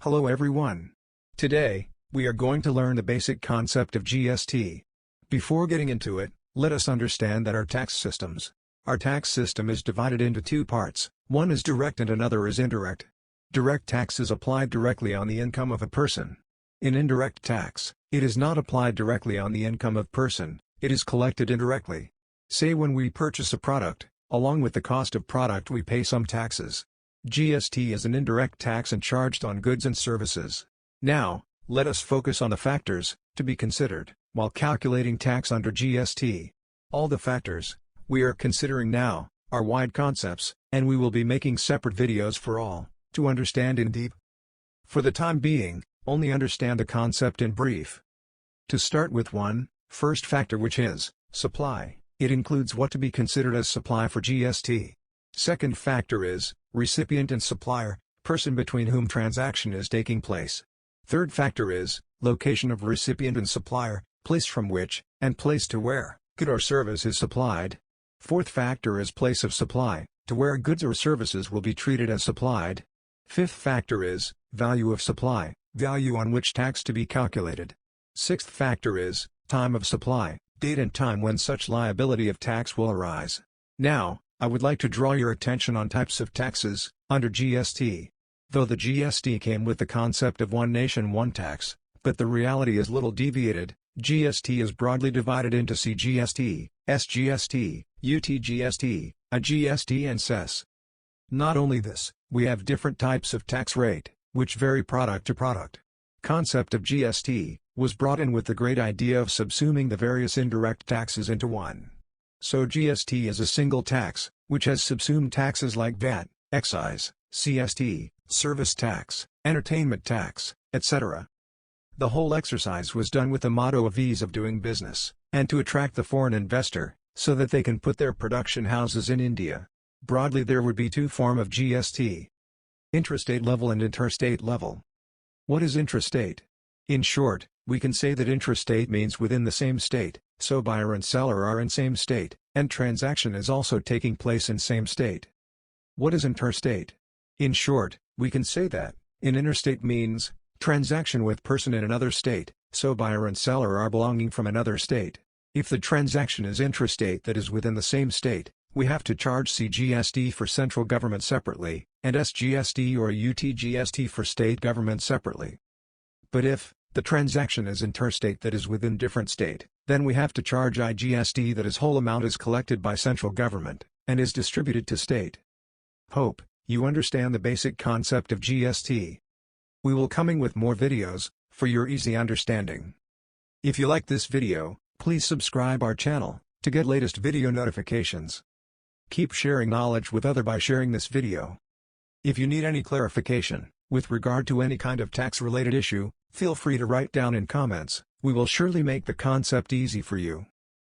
Hello everyone. Today, we are going to learn the basic concept of GST. Before getting into it, let us understand that our tax system is divided into two parts. One is direct and another is indirect. Direct tax is applied directly on the income of a person. In indirect tax, it is not applied directly on the income of person, it is collected indirectly. Say when we purchase a product, along with the cost of product we pay some taxes. GST is an indirect tax and charged on goods and services. Now, let us focus on the factors to be considered while calculating tax under GST. All the factors we are considering now are wide concepts, and we will be making separate videos for all to understand in deep. For the time being, only understand the concept in brief. To start with first factor, which is supply, it includes what to be considered as supply for GST. Second factor is recipient and supplier, person between whom transaction is taking place. Third factor is location of recipient and supplier, place from which, and place to where, good or service is supplied. Fourth factor is place of supply, to where goods or services will be treated as supplied. Fifth factor is value of supply, value on which tax to be calculated. Sixth factor is time of supply, date and time when such liability of tax will arise. Now, I would like to draw your attention on types of taxes under GST. Though the GST came with the concept of one nation one tax, but the reality is little deviated. GST is broadly divided into CGST, SGST, UTGST, AGST and CES. Not only this, we have different types of tax rate, which vary product to product. Concept of GST was brought in with the great idea of subsuming the various indirect taxes into one. So GST is a single tax, which has subsumed taxes like VAT, excise, CST, service tax, entertainment tax, etc. The whole exercise was done with the motto of ease of doing business, and to attract the foreign investor, so that they can put their production houses in India. Broadly, there would be two forms of GST: intrastate level and interstate level. What is intrastate? In short, we can say that intrastate means within the same state, so buyer and seller are in same state, and transaction is also taking place in same state. What is interstate? In short, we can say that interstate means transaction with person in another state, so buyer and seller are belonging from another state. If the transaction is intrastate, that is within the same state, we have to charge CGST for central government separately, and SGST or UTGST for state government separately. But if the transaction is interstate, that is within different state, then we have to charge IGST, that is whole amount is collected by central government, and is distributed to state. Hope you understand the basic concept of GST. We will coming with more videos, for your easy understanding. If you like this video, please subscribe our channel, to get latest video notifications. Keep sharing knowledge with other by sharing this video. If you need any clarification, with regard to any kind of tax-related issue, feel free to write down in comments, we will surely make the concept easy for you.